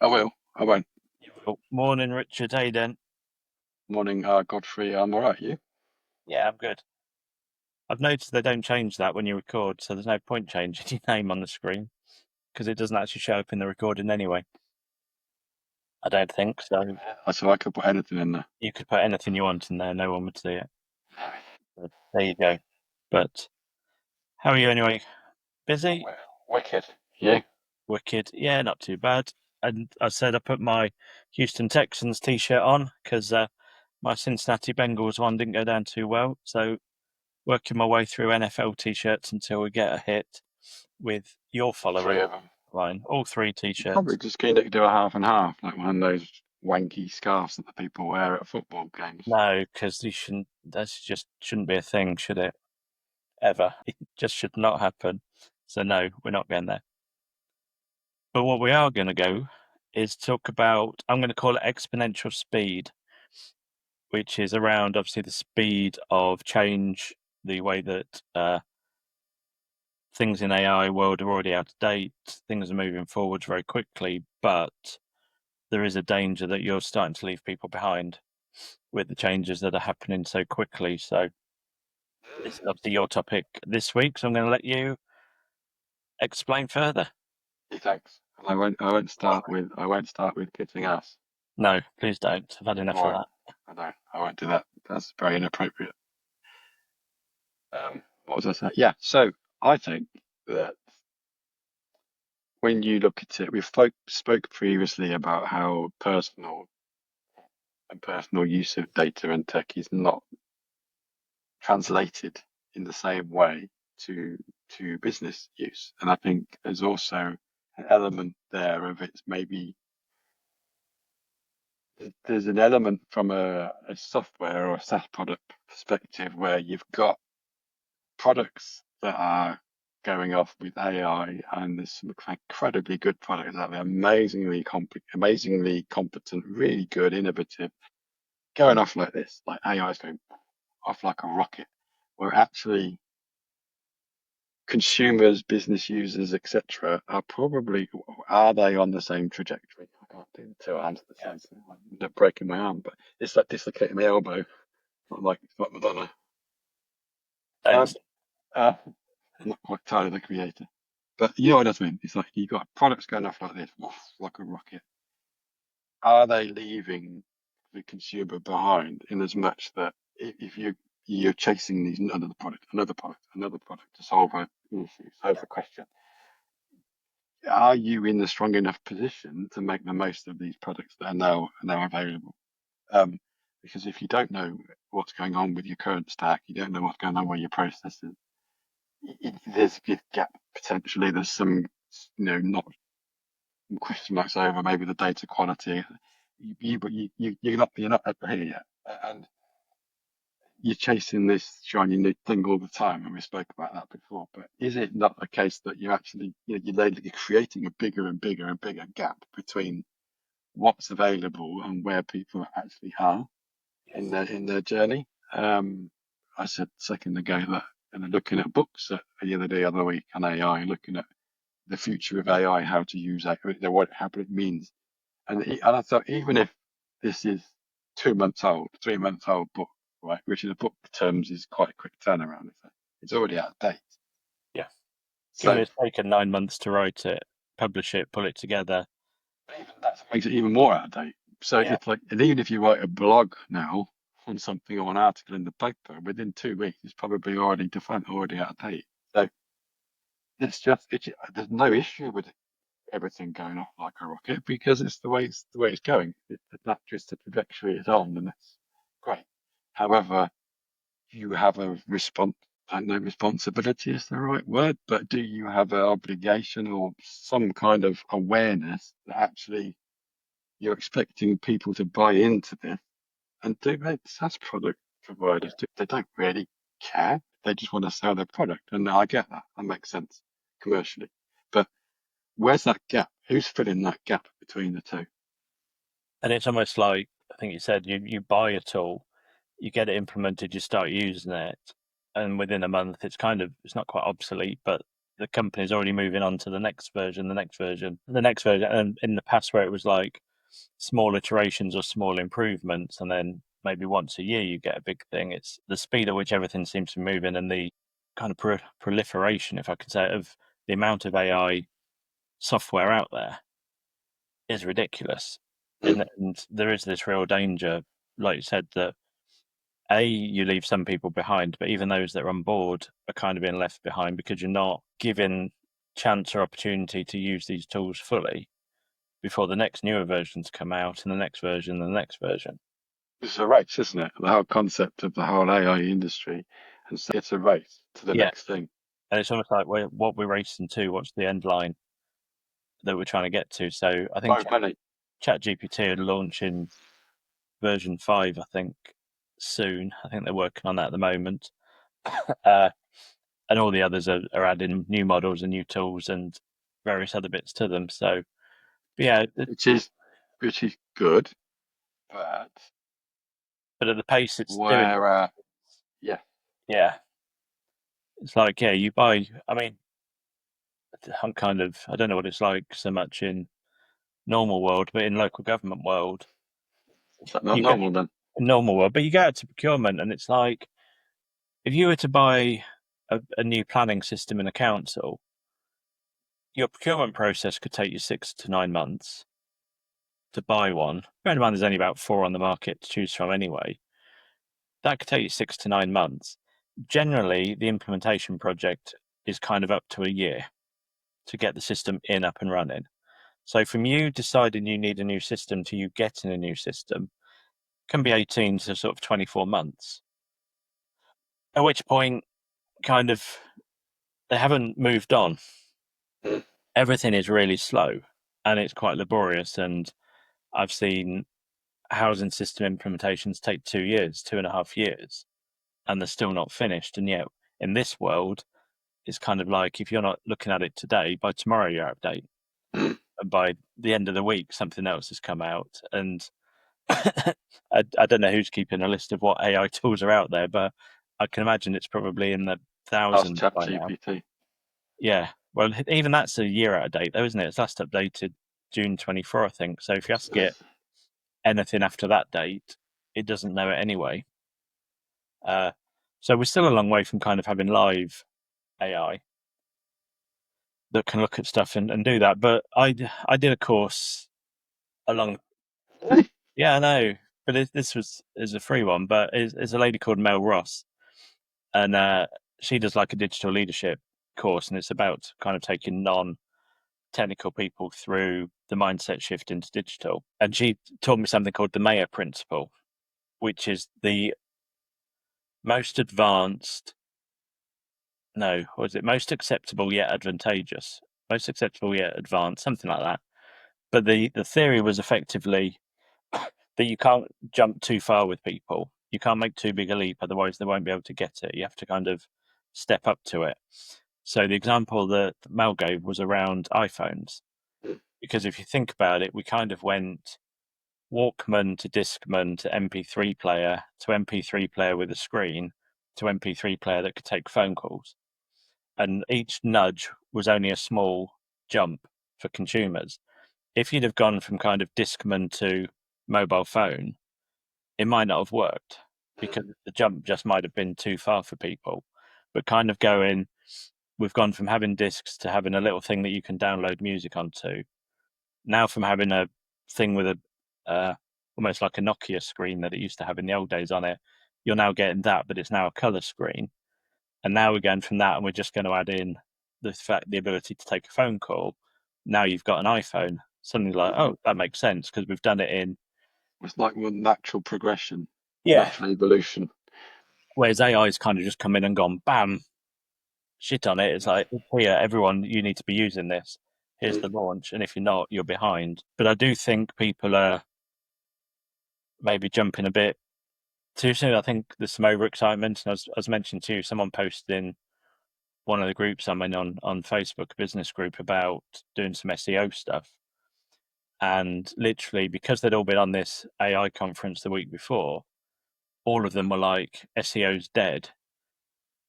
I will. I won't. Oh, morning, Richard. How you doing? Morning, Godfrey. I'm all right. You? Yeah, I'm good. I've noticed they don't change that when you record, so there's no point changing your name on the screen because it doesn't actually show up in the recording anyway. I don't think so. So I could put anything in there. You could put anything you want in there, no one would see it. But there you go. But how are you anyway? Busy? Well, wicked. You? Wicked? Yeah, not too bad. And I said I put my Houston Texans t-shirt on because my Cincinnati Bengals one didn't go down too well. So working my way through NFL t-shirts until we get a hit with your Three following of them. line. All three Probably t-shirts. just going to do a half and half, like one of those wanky scarves that the people wear at football games. No, because you shouldn't. That just shouldn't be a thing, should it? Ever. It just should not happen. So no, we're not going there. But what we are going to go is talk about. I'm going to call it exponential speed, which is around obviously the speed of change, the way that things in AI world are already out of date. Things are moving forwards very quickly, but there is a danger that you're starting to leave people behind with the changes that are happening so quickly. So this is obviously your topic this week, so I'm going to let you explain further. Thanks. And I won't. I won't start with. I won't start with kissing ass. No, please don't. I've had I enough of won't. that. I don't. I won't do that. That's very inappropriate. What was I saying? Yeah. So I think that when you look at it, we spoke previously about how personal use of data and tech is not translated in the same way to business use. And I think there's also an element there of it's maybe there's an element from a software or a SaaS product perspective where you've got products that are going off with AI, and there's some incredibly good products out there, amazingly competent, really good, innovative, going off like this, like AI is going off like a rocket. Where actually consumers, business users, etc., are they on the same trajectory? I can't do the two arms at the Yeah. same time. I end up breaking my arm, but it's like dislocating my elbow, not like Madonna. Um, Don't. uh, I'm not quite Tyler the Creator, but you know what I mean. It's like you've got products going off like this, like a rocket. Are they leaving the consumer behind in as much that if you're chasing these another product to solve a issue, solve a question, are you in a strong enough position to make the most of these products that are now available? Um, because if you don't know what's going on with your current stack, you don't know what's going on with your processes. There's a big gap potentially. There's some, not question marks over maybe the data quality. You're not up here yet, and you're chasing this shiny new thing all the time, and we spoke about that before. But is it not the case that you're actually, you're creating a bigger and bigger and bigger gap between what's available and where people actually are in Yes. their journey? I said a second ago that, looking at books the other week on AI, looking at the future of AI, how to use it, how it means, and I thought even if this is 2 months old, 3 months old book, right, which in a book terms is quite a quick turnaround, it's already out of date. Yeah. Given So it's taken 9 months to write it, publish it, pull it together. even that makes it even more out of date. So Yeah. it's like, and even if you write a blog now on something or an article in the paper, within 2 weeks, it's probably already defunct, already out of date. So there's no issue with everything going off like a rocket because it's the way it's going. That's just the trajectory it's on, and that's great. However, you have a response. I don't know, responsibility is the right word, but do you have an obligation or some kind of awareness that actually you're expecting people to buy into this? And do they, SaaS product providers, they don't really care. They just want to sell their product. And I get that. That makes sense commercially. But where's that gap? Who's filling that gap between the two? And it's almost like, I think you said, you buy a tool, you get it implemented, you start using it, and within a month, it's not quite obsolete, but the company's already moving on to the next version, the next version, the next version. And in the past, where it was like small iterations or small improvements, and then maybe once a year you get a big thing. It's the speed at which everything seems to move in, and the kind of proliferation, if I could say, of the amount of AI software out there is ridiculous. And there is this real danger, like you said, that you leave some people behind, but even those that are on board are kind of being left behind because you're not given chance or opportunity to use these tools fully before the next newer versions come out and the next version and the next version. It's a race, isn't it? The whole concept of the whole AI industry, and so it's a race to the Yeah. next thing. And it's almost like what we're racing to, what's the end line that we're trying to get to. So I think So many. ChatGPT are launching version 5, I think, soon. I think they're working on that at the moment. And all the others are adding new models and new tools and various other bits to them. So, yeah, Which is good, but but at the pace it's doing, where yeah, yeah, it's like, yeah, you buy, I mean, I don't know what it's like so much in normal world, but in local government world, is that not you get normal then? normal world, but you get out to procurement and it's like, if you were to buy a new planning system in a council, your procurement process could take you 6 to 9 months to buy one. Bear in mind, there's only about 4 on the market to choose from anyway. That could take you 6 to 9 months. Generally, the implementation project is kind of up to a year to get the system up and running. So from you deciding you need a new system to you getting a new system can be 18 to sort of 24 months. At which point, kind of, they haven't moved on. Mm. Everything is really slow and it's quite laborious. And I've seen housing system implementations take 2 years, 2.5 years, and they're still not finished. And yet, in this world, it's kind of like if you're not looking at it today, by tomorrow you're out of date. Mm. And by the end of the week, something else has come out. And I don't know who's keeping a list of what AI tools are out there, but I can imagine it's probably in the Ask thousands by now. ChatGPT. Yeah. Well, even that's a year out of date, though, isn't it? It's last updated June 24, I think. So if you ask it anything after that date, it doesn't know it anyway. So we're still a long way from kind of having live AI that can look at stuff and do that. But I did a course along. Yeah, I know, but this is a free one. But it's a lady called Mel Ross, and she does like a digital leadership course, and it's about kind of taking non-technical people through the mindset shift into digital. And she taught me something called the Mayer principle, which is the most advanced. No, was it most acceptable yet advantageous? Most acceptable yet advanced, something like that. But the theory was effectively that you can't jump too far with people. You can't make too big a leap, otherwise they won't be able to get it. You have to kind of step up to it. So the example that Mel gave was around iPhones, because if you think about it, we kind of went Walkman to Discman to MP3 player to MP3 player with a screen to MP3 player that could take phone calls. And each nudge was only a small jump for consumers. If you'd have gone from kind of Discman to mobile phone, it might not have worked because the jump just might have been too far for people. But kind of we've gone from having discs to having a little thing that you can download music onto. Now from having a thing with almost like a Nokia screen that it used to have in the old days on it, you're now getting that, but it's now a color screen. And now we're going from that, and we're just going to add in the ability to take a phone call. Now you've got an iPhone. Suddenly, like, oh, that makes sense because we've done it in. It's like one natural progression, Yeah. natural evolution. Whereas AI's kind of just come in and gone, bam, shit on it. It's like, here, everyone, you need to be using this. Here's Mm. the launch, and if you're not, you're behind. But I do think people are maybe jumping a bit too soon. I think there's some overexcitement. And as mentioned to you, someone posted in one of the groups I'm in on Facebook, a business group, about doing some SEO stuff. And literally, because they'd all been on this AI conference the week before, all of them were like, SEO's dead.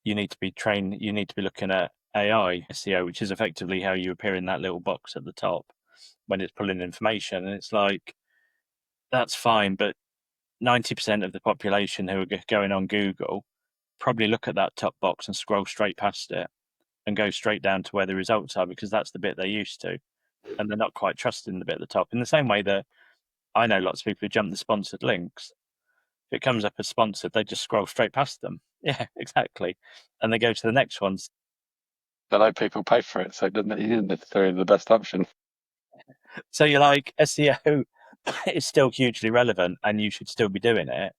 You need to be trained. You need to be looking at AI SEO, which is effectively how you appear in that little box at the top when it's pulling information. And it's like, that's fine, but 90% of the population who are going on Google probably look at that top box and scroll straight past it and go straight down to where the results are, because that's the bit they're used to. And they're not quite trusting the bit at the top. In the same way that I know lots of people who jump the sponsored links. If it comes up as sponsored, they just scroll straight past them. Yeah, exactly. And they go to the next ones. I know people pay for it, so it isn't necessarily the best option. So you're like, SEO is still hugely relevant and you should still be doing it.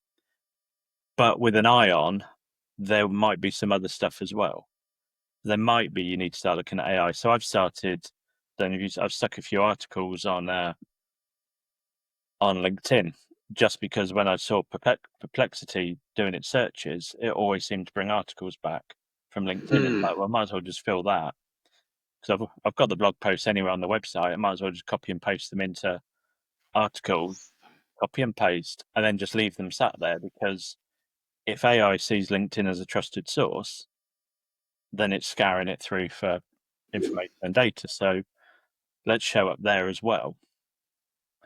But with an eye on, there might be some other stuff as well. There might be, you need to start looking at AI. So I've started, I've stuck a few articles on LinkedIn, just because when I saw Perplexity doing its searches, it always seemed to bring articles back from LinkedIn. It's like, well, I might as well just fill that, because I've got the blog posts anywhere on the website. I might as well just copy and paste them into articles, copy and paste, and then just leave them sat there, because if AI sees LinkedIn as a trusted source, then it's scouring it through for information and data. So let's show up there as well.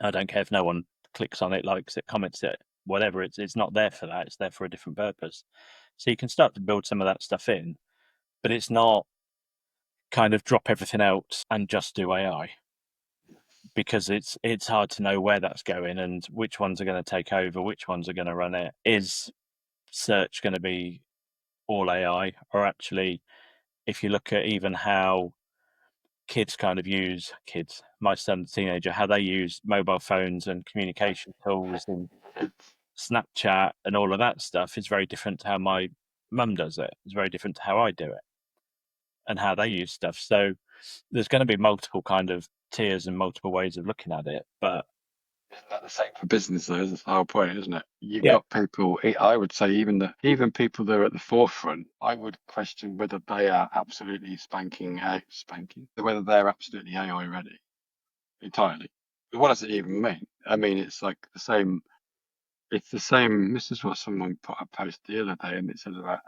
I don't care if no one clicks on it, likes it, comments it, whatever. It's not there for that. It's there for a different purpose. So you can start to build some of that stuff in, but it's not kind of drop everything else and just do AI, because it's hard to know where that's going and which ones are going to take over, which ones are going to run it. Is search going to be all AI, or actually, if you look at even how my son's teenager, how they use mobile phones and communication tools and Snapchat and all of that stuff is very different to how my mum does it. It's very different to how I do it and how they use stuff. So there's going to be multiple kind of tiers and multiple ways of looking at it. But Isn't that the same for business though? That's the whole point, isn't it? You've yeah, got people, I would say even people that are at the forefront, I would question whether they are absolutely whether they're absolutely AI ready entirely. But what does it even mean? I mean, it's like it's the same. This is what someone put a post the other day, and it said about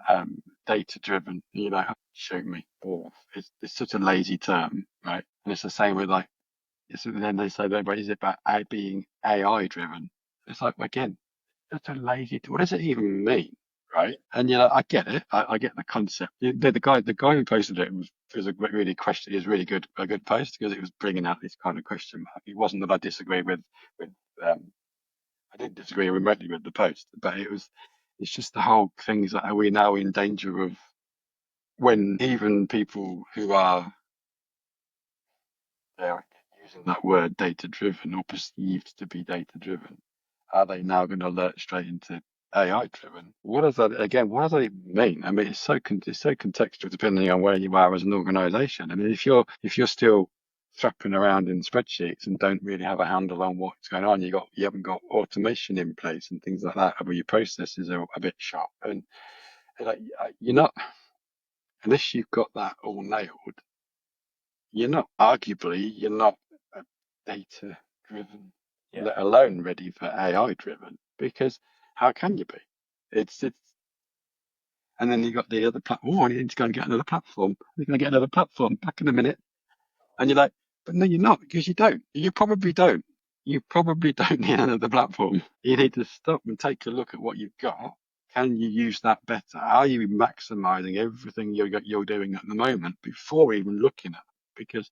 data driven. You know, shoot me. Or it's such a lazy term, right? And it's the same with like, then they say, but is it about being AI driven? It's like, again, such a lazy. What does it even mean, right? And I get it. I get the concept. The guy who posted it was a really question. Is really good, a good post, because it was bringing out this kind of question mark. It wasn't that I disagree with um, I didn't disagree remotely with the post, but it's just the whole thing is that are we now in danger of, when even people who are, they're using that word, data driven or perceived to be data driven, are they now going to alert straight into AI driven? What does that, again? What does that even mean? I mean, it's so contextual depending on where you are as an organization. I mean, if you're still thrapping around in spreadsheets and don't really have a handle on what's going on, you haven't got automation in place and things like that, or your processes are a bit sharp, and like you're not, unless you've got that all nailed, you're not data driven, yeah, let alone ready for AI driven, because how can you be? It's and then you got the other platform. Oh, I need to go and get another platform. You're going to get another platform back in a minute. And you're like, but no, you're not, because you don't. You probably don't. You probably don't need another platform. You need to stop and take a look at what you've got. Can you use that better? Are you maximizing everything you're doing at the moment before even looking at it? Because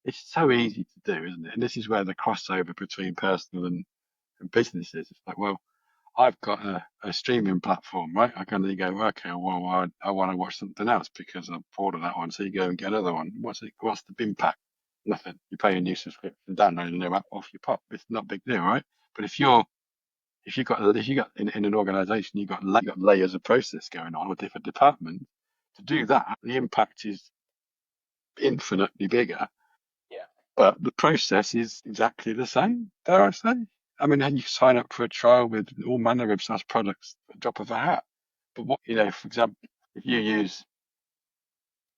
it's so easy to do, isn't it? And this is where the crossover between personal and business is. It's like, well, I've got a streaming platform, right? I can then go, okay, well, I want to watch something else because I'm bored of that one. So you go and get another one. What's the impact? Nothing. You pay a new subscription, download a new app, off you pop. It's not a big deal, right? But if you got in an organization, you got layers of process going on with different departments. To do that, the impact is infinitely bigger, yeah, but the process is exactly the same, dare I say. I mean, and you sign up for a trial with all manner of SaaS products at the drop of a hat. But for example, if you use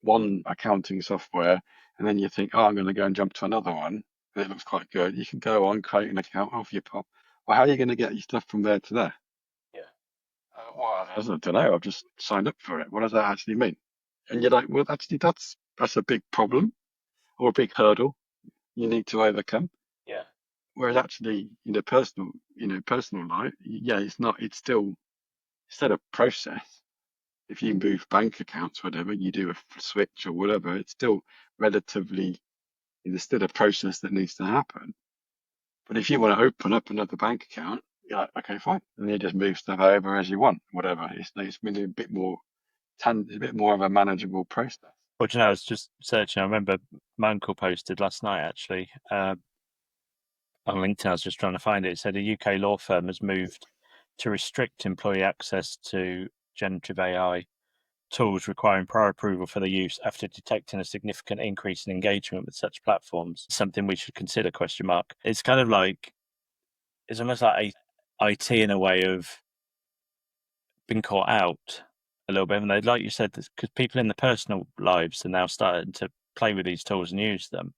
one accounting software and then you think, oh, I'm going to go and jump to another one, and it looks quite good, you can go on, create an account off your pop. Well, how are you going to get your stuff from there to there? yeah. Well, I don't know. I've just signed up for it. What does that actually mean? And you're like, well, actually, that's a big problem or a big hurdle you need to overcome. Yeah. Whereas actually, personal life, yeah, it's not. It's still instead of process. If you move bank accounts, whatever, you do a switch or whatever, it's still relatively. There's still a process that needs to happen. But if you want to open up another bank account, you're like, okay, fine, and you just move stuff over as you want, whatever. It's really a bit more a bit more of a manageable process. But you know, I was just searching. I remember my uncle posted last night actually on LinkedIn. I was just trying to find it. It said a UK law firm has moved to restrict employee access to generative AI tools requiring prior approval for the use after detecting a significant increase in engagement with such platforms. Something we should consider? Question mark. It's kind of like it's almost like IT in a way of been caught out a little bit, and they, like you said, because people in their personal lives are now starting to play with these tools and use them,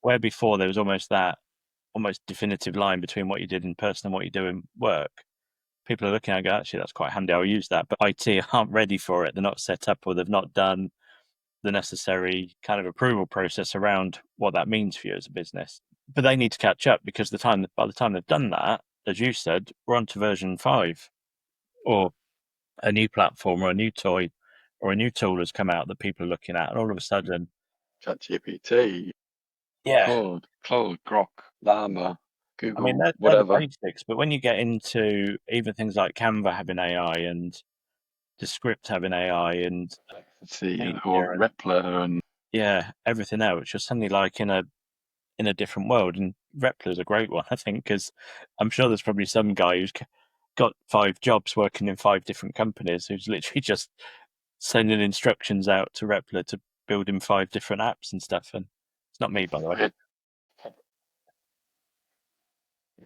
where before there was almost that almost definitive line between what you did in person and what you do in work. People are looking at it and go, actually, that's quite handy. I'll use that. But IT aren't ready for it. They're not set up, or they've not done the necessary kind of approval process around what that means for you as a business. But they need to catch up because by the time they've done that, as you said, we're on to version 5 or a new platform or a new toy or a new tool has come out that people are looking at, and all of a sudden, ChatGPT, yeah, Claude, Grok, Llama, I mean Google, they're the whatever. basics. But when you get into even things like Canva having AI and Descript having AI and Let's see, or Media and Repler, and yeah, everything else, you're suddenly like in a different world. And Repler's a great one, I think, because I'm sure there's probably some guy who's got 5 jobs working in 5 different companies who's literally just sending instructions out to Repler to build him 5 different apps and stuff. And it's not me, by the way. it,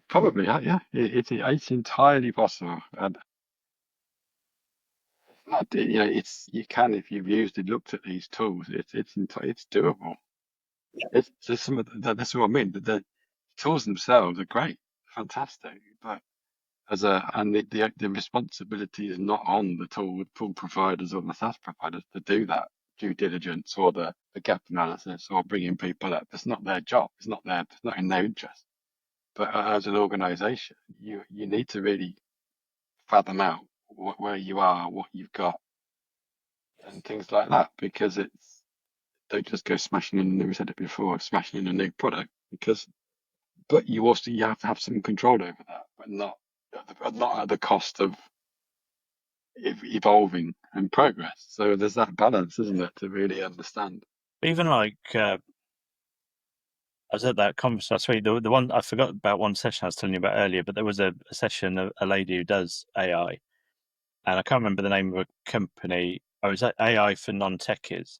probably, yeah, it's entirely possible. And not, it's you can if you've used it, looked at these tools, it's doable. It's just some of that's what I mean. The tools themselves are great, fantastic, but the responsibility is not on the tool providers or the SaaS providers to do that due diligence or the gap analysis or bringing people up. It's not their job. It's not in their interest. But as an organization, you need to really fathom out where you are, what you've got, and things like that, because it's don't just go smashing in. We said it before, smashing in a new product, because but you have to have some control over that, but not at the cost of evolving and progress. So there's that balance, isn't it, to really understand. But even like, I was at that conference last week. The one I forgot about one session I was telling you about earlier, but there was a session, a lady who does AI, and I can't remember the name of a company. Oh, is that AI for non-techies?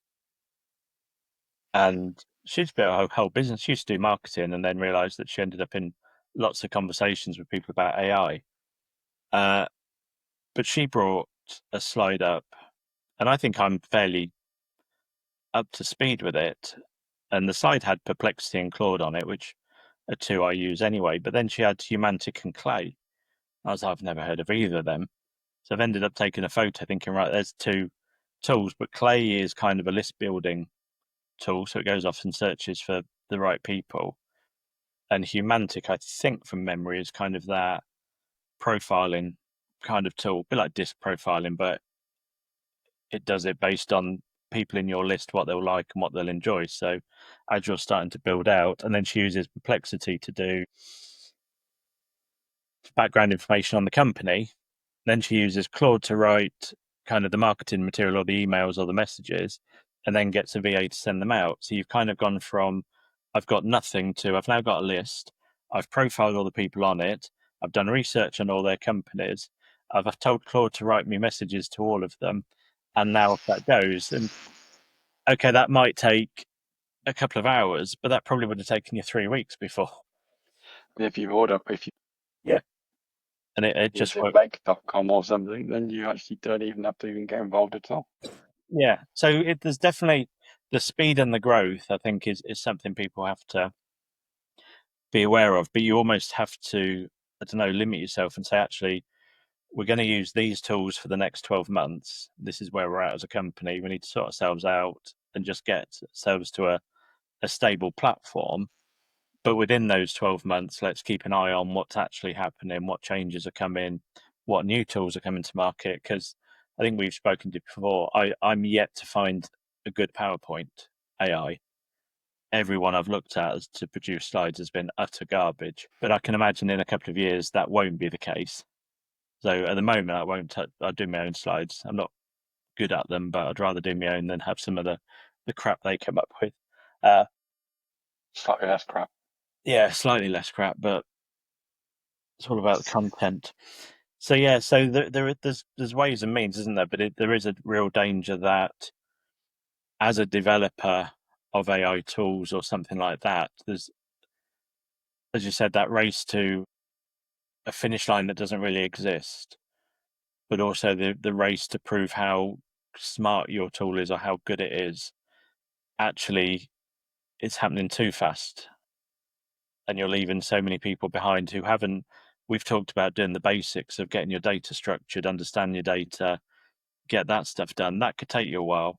And she's built her whole business. She used to do marketing and then realized that she ended up in lots of conversations with people about AI. Uh, but she brought a slide up, and I think I'm fairly up to speed with it. And the slide had Perplexity and Claude on it, which are 2 I use anyway. But then she had Humantic and Clay. I was like, I've never heard of either of them. So I've ended up taking a photo thinking, right, there's 2 tools, but Clay is kind of a list building tool. So it goes off and searches for the right people. And Humantic, I think from memory, is kind of that profiling kind of tool, a bit like disc profiling, but it does it based on people in your list, what they'll like and what they'll enjoy. So as you're starting to build out, and then she uses Perplexity to do background information on the company. Then she uses Claude to write kind of the marketing material or the emails or the messages, and then gets a VA to send them out. So you've kind of gone from I've got nothing to I've now got a list. I've profiled all the people on it. I've done research on all their companies. I've told Claude to write me messages to all of them, and now off that goes. And okay, that might take a couple of hours, but that probably would have taken you 3 weeks before. If you Yeah, and it just using worked. make.com or something, then you actually don't even have to even get involved at all. Yeah, so there's definitely the speed and the growth. I think is something people have to be aware of, but you almost have to, I don't know, limit yourself and say, actually, we're going to use these tools for the next 12 months. This is where we're at as a company. We need to sort ourselves out and just get ourselves to a stable platform. But within those 12 months, let's keep an eye on what's actually happening, what changes are coming, what new tools are coming to market. Because I think we've spoken to before, I'm yet to find a good PowerPoint AI. Everyone I've looked at to produce slides has been utter garbage. But I can imagine in a couple of years that won't be the case. So at the moment, I won't. I'll do my own slides. I'm not good at them, but I'd rather do my own than have some of the crap they come up with. Slightly less crap. Yeah, slightly less crap, but it's all about the content. So yeah, so there's ways and means, isn't there? But there is a real danger that as a developer of AI tools or something like that, there's, as you said, that race to a finish line that doesn't really exist, but also the race to prove how smart your tool is or how good it is. Actually, it's happening too fast, and you're leaving so many people behind who haven't. We've talked about doing the basics of getting your data structured, understand your data, get that stuff done. That could take you a while.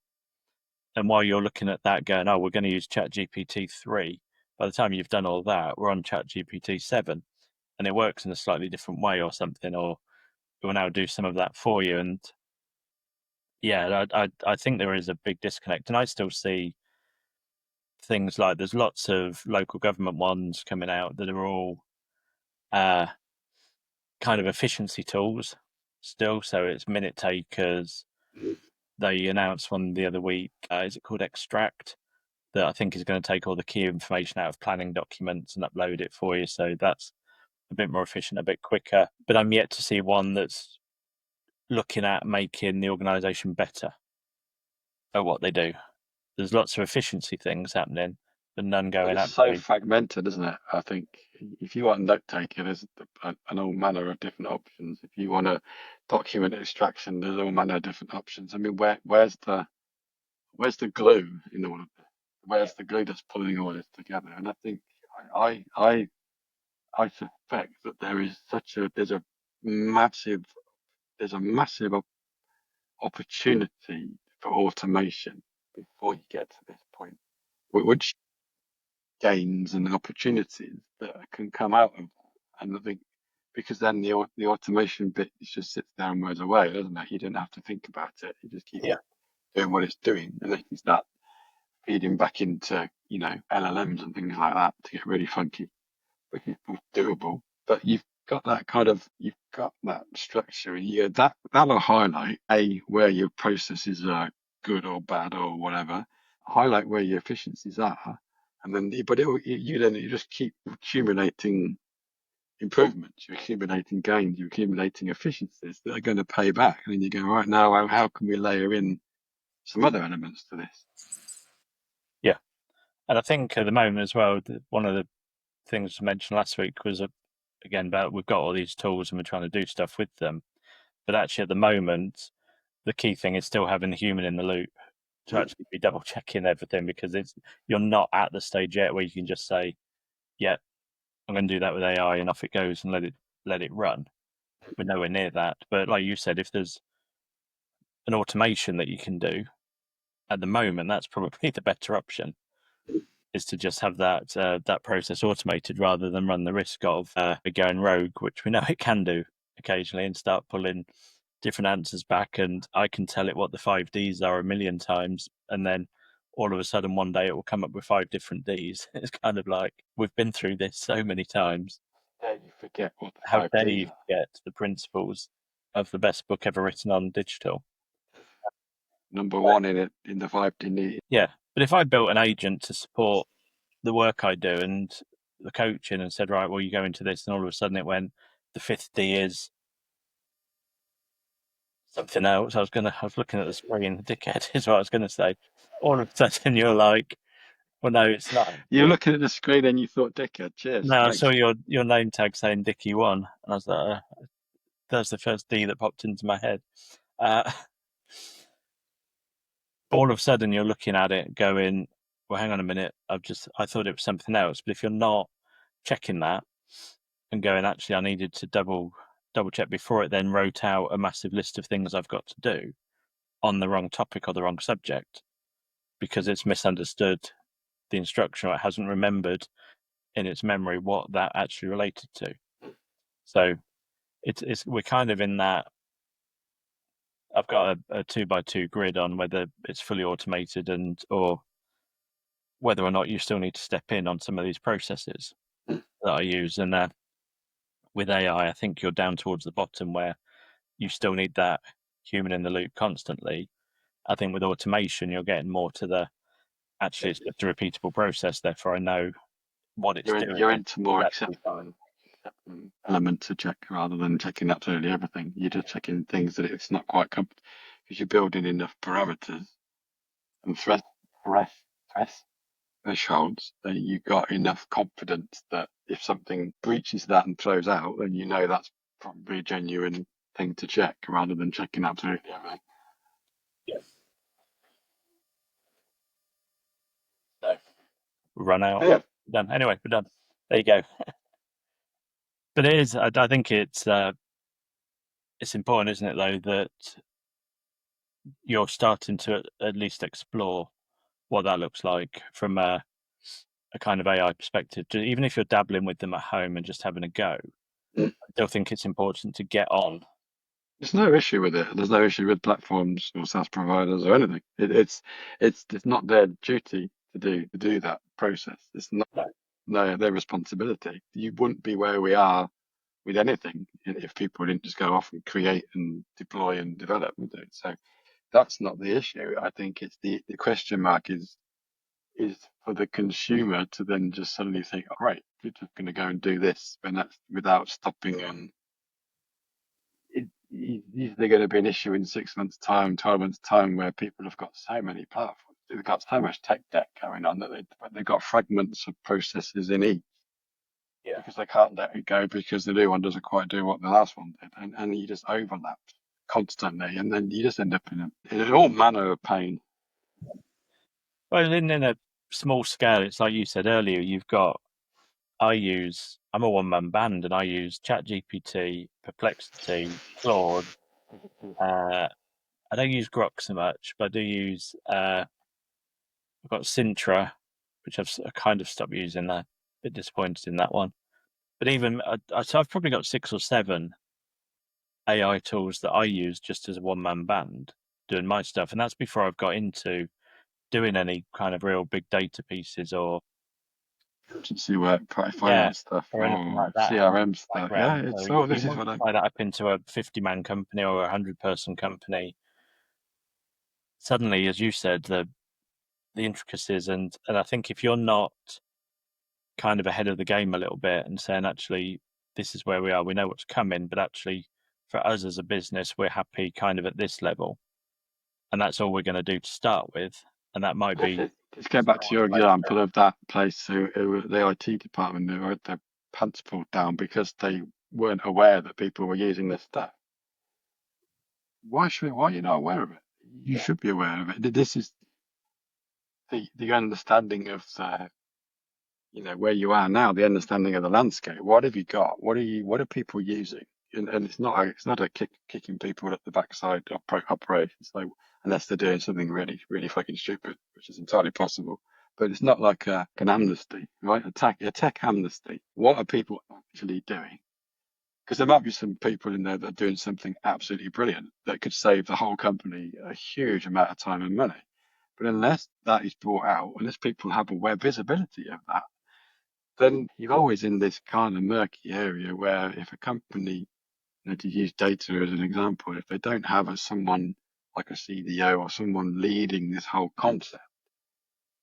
And while you're looking at that, going, oh, we're going to use ChatGPT 3, by the time you've done all that, we're on ChatGPT 7, and it works in a slightly different way or something, or it will now do some of that for you. And yeah, I think there is a big disconnect. And I still see things like there's lots of local government ones coming out that are all kind of efficiency tools still. So it's minute takers. They announced one the other week. Is it called Extract? That I think is going to take all the key information out of planning documents and upload it for you. So that's a bit more efficient, a bit quicker. But I'm yet to see one that's looking at making the organisation better at what they do. There's lots of efficiency things happening, but none But going it's so actually. fragmented, isn't it? I think if you want a note taker, there's an all manner of different options. If you want a document extraction, there's all manner of different options. I mean, where's the glue in all of this? Yeah, Where's the glue that's pulling all this together? And I think I I I suspect that massive there's a massive opportunity for automation before you get to this point, which gains and opportunities that can come out of that. And I think because then the automation bit just sits there and wears away, doesn't it? You don't have to think about it. You just keep yeah, doing what it's doing, and then you start feeding back into LLMs and things like that to get really funky, which is doable. But you've got that structure, and that'll highlight where your processes are good or bad or whatever, highlight where your efficiencies are, and then you just keep accumulating improvements, you're accumulating gains, you're accumulating efficiencies that are going to pay back, and then you go, right, now how can we layer in some other elements to this? yeah. And I think at the moment as well, one of the things I mentioned last week was again about we've got all these tools and we're trying to do stuff with them. But actually, at the moment, the key thing is still having the human in the loop to actually be double checking everything, because you're not at the stage yet where you can just say, yeah, I'm going to do that with AI and off it goes and let it run. We're nowhere near that. But like you said, if there's an automation that you can do at the moment, that's probably the better option, is to just have that process automated rather than run the risk of going rogue, which we know it can do occasionally, and start pulling different answers back. And I can tell it what the 5Ds are a million times, and then all of a sudden one day it will come up with 5 different Ds. It's kind of like, we've been through this so many times. Dare you forget what the How five dare Ds you forget the principles of the best book ever written on digital? number But one in the 5D. yeah, but if I built an agent to support the work I do and the coaching and said, right, well, you go into this, and all of a sudden it went, the 5th D is something else. I was looking at the screen, dickhead is what I was gonna say. All of a sudden you're like, well, no, it's not. You're looking at the screen and you thought, dickhead, cheers, No, I saw thanks. your name tag saying Dickie1, and I was like, that's the first D that popped into my head. Uh, all of a sudden you're looking at it going, well, hang on a minute, I thought it was something else. But if you're not checking that and going, actually, I needed to double double check before it then wrote out a massive list of things I've got to do on the wrong topic or the wrong subject, because it's misunderstood the instruction, or it hasn't remembered in its memory what that actually related to. So we're kind of in that. I've got a 2x2 grid on whether it's fully automated or whether or not you still need to step in on some of these processes that I use. And with AI, I think you're down towards the bottom where you still need that human in the loop constantly. I think with automation, you're getting more to the actually it's just a repeatable process. Therefore, I know what it's doing. You're into more Exactly accepting element to check rather than checking absolutely everything. You're just checking things that it's not quite comfortable because you're building enough parameters and thresholds that you've got enough confidence that if something breaches that and throws out, then you know that's probably a genuine thing to check rather than checking absolutely everything. Yes. So run out. Yeah. Done. Anyway, we're done. There you go. But it is. I think it's important, isn't it, though, that you're starting to at least explore what that looks like from a kind of AI perspective. Even if you're dabbling with them at home and just having a go, I still think it's important to get on. There's no issue with it. There's no issue with platforms or SaaS providers or anything. It's not their duty to do that process. It's not their responsibility. You wouldn't be where we are with anything if people didn't just go off and create and deploy and develop, would they? So that's not the issue. I think it's the question mark is for the consumer to then just suddenly think, all right, we're just going to go and do this, and that's without stopping. And is there going to be an issue in 6 months' time, 12 months' time, where people have got so many platforms, they've got so much tech debt going on that they've got fragments of processes in each. Yeah. Because they can't let it go because the new one doesn't quite do what the last one did, and you just overlap constantly, and then you just end up in all manner of pain. Well, in a small scale, it's like you said earlier. I'm a one-man band, and I use ChatGPT, Perplexity, Claude. I don't use Grok so much, but I do use. I've got Sintra, which I've kind of stopped using. A bit disappointed in that one. But even so, I've probably got 6 or 7 AI tools that I use just as a one-man band doing my stuff, and that's before I've got into doing any kind of real big data pieces or Agency work, finance stuff, or anything or like that CRM stuff. Yeah, background. So it's you this is what I. multiply that up into a 50-man company or a 100-person company. Suddenly, as you said, the intricacies and I think if you're not kind of ahead of the game a little bit and saying actually this is where we are, we know what's coming, but actually for us as a business, we're happy kind of at this level, and that's all we're going to do to start with, and that might be. Let's go back to your example of that place who the IT department who had their pants pulled down because they weren't aware that people were using this stuff. Why are you not aware of it? You should be aware of it. This is the understanding of where you are now, the understanding of the landscape. What have you got? What are people using? And it's not a kicking people at the backside of operations, like unless they're doing something really really fucking stupid, which is entirely possible. But it's not like an amnesty, right? A tech amnesty. What are people actually doing? Because there might be some people in there that are doing something absolutely brilliant that could save the whole company a huge amount of time and money. But unless that is brought out, unless people have aware visibility of that, then you're always in this kind of murky area where if a company, to use data as an example, if they don't have someone like a CDO or someone leading this whole concept,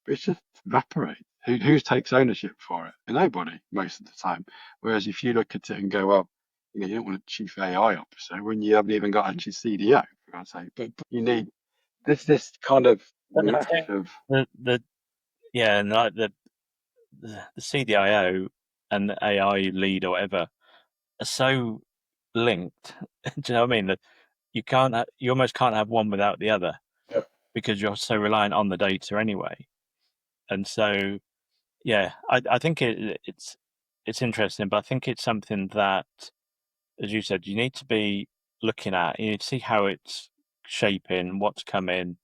it just evaporates. Who takes ownership for it? Nobody, most of the time. Whereas if you look at it and go, well, you don't want a chief AI officer when you haven't even got a CDO, for God's sake. But you need this kind of mesh of The and like the CDIO and the AI lead or whatever are so linked. Do you know what I mean? That you almost can't have one without the other because you're so reliant on the data anyway. And so, I think it's interesting, but I think it's something that as you said, you need to be looking at, you need to see how it's shaping, what's coming,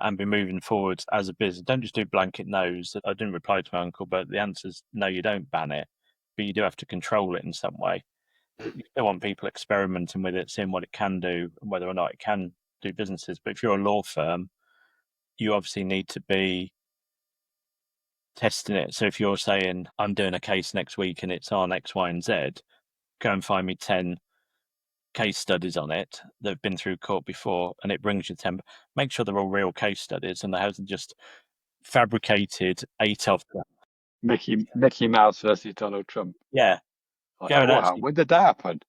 and be moving forwards as a business. Don't just do blanket no's. I didn't reply to my uncle, but the answer is no, you don't ban it, but you do have to control it in some way. You still want people experimenting with it, seeing what it can do, and whether or not it can do businesses. But if you're a law firm, you obviously need to be testing it. So if you're saying, I'm doing a case next week and it's on X, Y, and Z, go and find me 10 case studies on it that have been through court before, and it brings you 10. Make sure they're all real case studies and they haven't just fabricated 8 of them. Mickey Mouse versus Donald Trump. Yeah, Like, go and wow, when did that happen?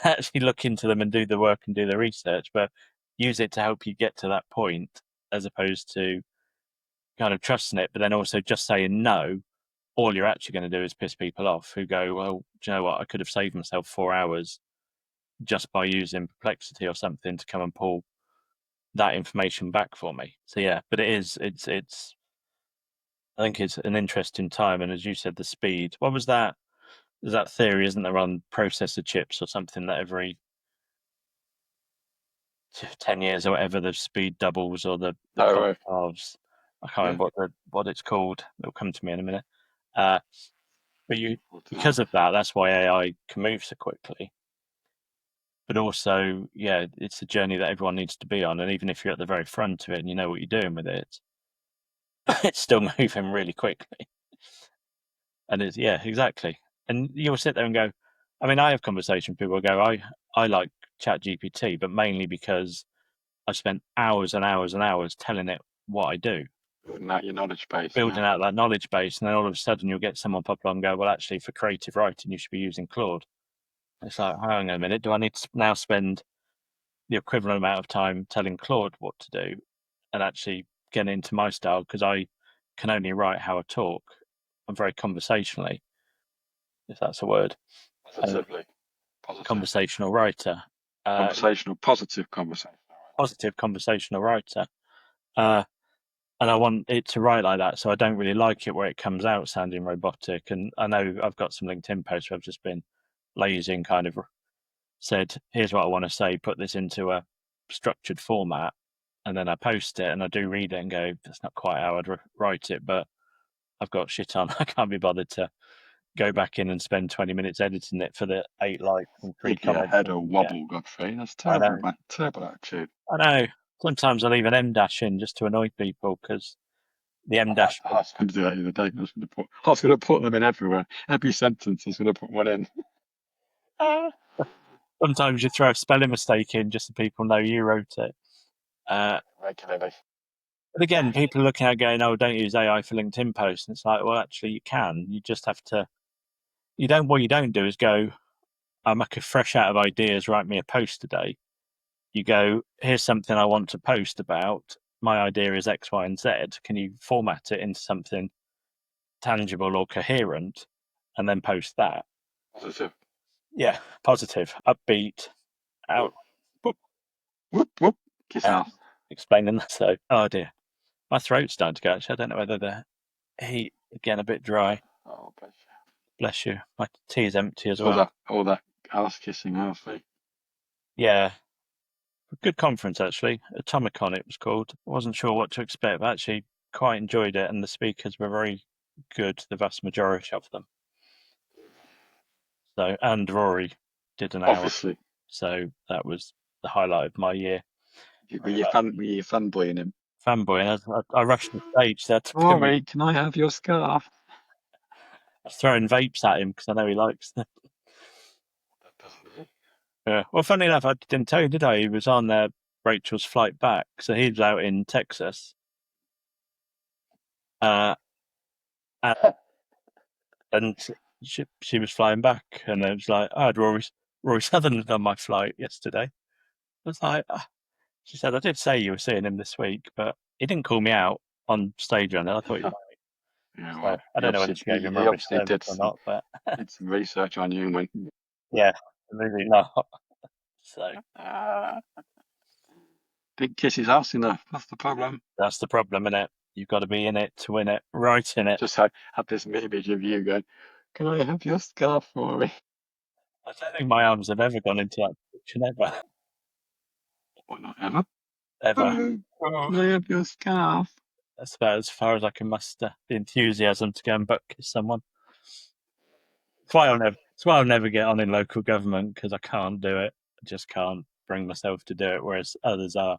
actually look into them and do the work and do the research, but use it to help you get to that point, as opposed to kind of trusting it, but then also just saying no. All you're actually going to do is piss people off who go, well, do you know what? I could have saved myself 4 hours just by using Perplexity or something to come and pull that information back for me. So yeah, but it's I think it's an interesting time, and as you said, the speed. What was that? There's that theory, isn't there, on processor chips or something, that every 10 years or whatever the speed doubles or the Oh, cost right. halves. I can't Yeah. remember what it's called. It'll come to me in a minute. Uh, but What the because hell? of that, that's why AI can move so quickly. But also, yeah, it's a journey that everyone needs to be on. And even if you're at the very front of it and you know what you're doing with it, it's still moving really quickly. And it's, yeah, exactly. And you'll sit there and go, I mean, I have conversations with people who go, I like Chat GPT, but mainly because I've spent hours and hours and hours telling it what I do, Building out your knowledge base, yeah. building out that knowledge base. And then all of a sudden you'll get someone pop up and go, well, actually, for creative writing, you should be using Claude. It's like, hang on a minute, do I need to now spend the equivalent amount of time telling Claude what to do and actually getting into my style? Because I can only write how I talk. I'm very conversationally, if that's a word. Positively. Conversational writer, Positive conversation. positive conversational writer. Uh, and I want it to write like that. So I don't really like it where it comes out sounding robotic. And I know I've got some LinkedIn posts where I've just been lazy and kind of said, here's what I want to say, put this into a structured format. And then I post it and I do read it and go, that's not quite how I'd write it, but I've got shit on. I can't be bothered to go back in and spend 20 minutes editing it for the 8 likes and 3 Make your comments. head a Yeah, wobble, Godfrey. That's I terrible, know. man. Terrible attitude. I know. Sometimes I leave an M dash in just to annoy people because the M dash. I was going to do that the other day. I was going to put them in everywhere. Every sentence, I was going to put one in. Sometimes you throw a spelling mistake in just so people know you wrote it. Regularly. But again, people are looking at it going, oh, don't use AI for LinkedIn posts. And it's like, well, actually, you can. You just have to. You don't. What you don't do is go, I'm like a fresh out of ideas. Write me a post today. You go, here's something I want to post about. My idea is X, Y, and Z. Can you format it into something tangible or coherent, and then post that? Positive. Yeah, positive, upbeat, out. Whoop, Whoop, whoop. Kiss ass. explaining that. So, oh dear, my throat's starting to go. Actually, I don't know whether the heat again a bit dry. Oh, bless you. Bless you. My tea is empty as well. All that ass kissing, Alfie. Yeah, good conference actually. Atomicon it was called. I wasn't sure what to expect, but actually quite enjoyed it, and the speakers were very good. The vast majority of them. So, and Rory did an hour. Obviously. So that was the highlight of my year. Were you fanboying him? Fanboy, and I rushed the stage. So I had to put Rory, can I have your scarf? throwing vapes at him because I know he likes them. Yeah. Well, funny enough, I didn't tell you, did I? He was on Rachel's flight back, so he was out in Texas. Uh, and she was flying back, and it was like, I had Rory Sutherland on my flight yesterday. I was like, she said, I did say you were seeing him this week, but he didn't call me out on stage on it. I thought he might. Yeah, So well, I don't know whether she gave him he rubbish obviously service or not, but did some research on you and went, yeah, absolutely not. So didn't kiss his ass enough. That's the problem. that's the problem, innit? You've got to be in it to win it, right in it. Just had this image of you going, can I have your scarf, Rory? I don't think my arms have ever gone into that position ever. Or not ever. Ever. Can I have your scarf? That's about as far as I can muster the enthusiasm to go and butt kiss someone. That's why I'll never get on in local government, because I can't do it. I just can't bring myself to do it, whereas others are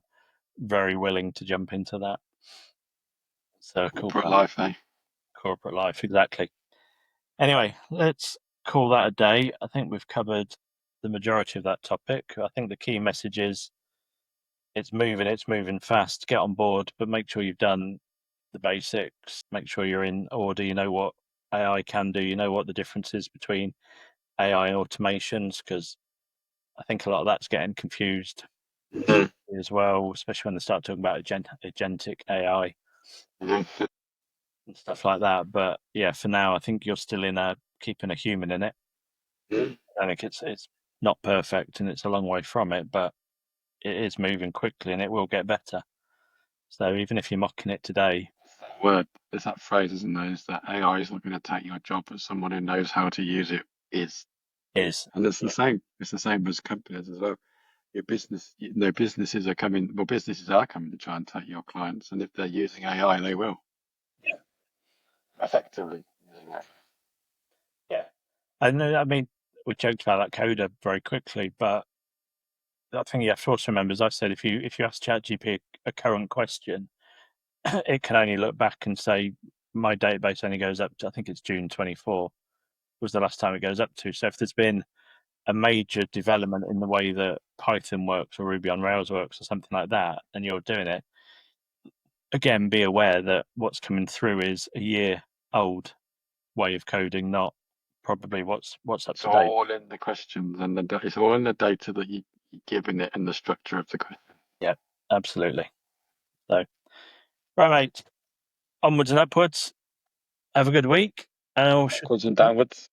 very willing to jump into that. Circle Corporate back. life, eh? Corporate life, exactly. Anyway, let's call that a day. I think we've covered the majority of that topic. I think the key message is it's moving fast. Get on board, but make sure you've done the basics. Make sure you're in order. You know what AI can do. You know what the difference is between AI and automations, because I think a lot of that's getting confused as well, especially when they start talking about agentic AI Mhm. and stuff like that. But yeah, for now, I think you're still keeping a human in it. I think it's not perfect and it's a long way from it, but it is moving quickly and it will get better. So even if you're mocking it today, Word. There's that phrase, isn't there? Is that AI is not going to take your job, but someone who knows how to use it is. is And it's the same. It's the same as companies as well. Your business, businesses are coming. Well, businesses are coming to try and take your clients, and if they're using AI, they will effectively using it. yeah. And I mean, we joked about that coder very quickly, but I think you have to also remember, as I said, if you ask ChatGPT a current question, it can only look back and say my database only goes up to, I think it's June 24 was the last time it goes up to. So if there's been a major development in the way that Python works or Ruby on Rails works or something like that, and you're doing it, again, be aware that what's coming through is a year old way of coding, not probably what's up It's to date. all in the questions, and it's all in the data that you're giving it, and the structure of the question. Yeah, absolutely. So, right, mate, onwards and upwards. Have a good week, and Backwards and downwards.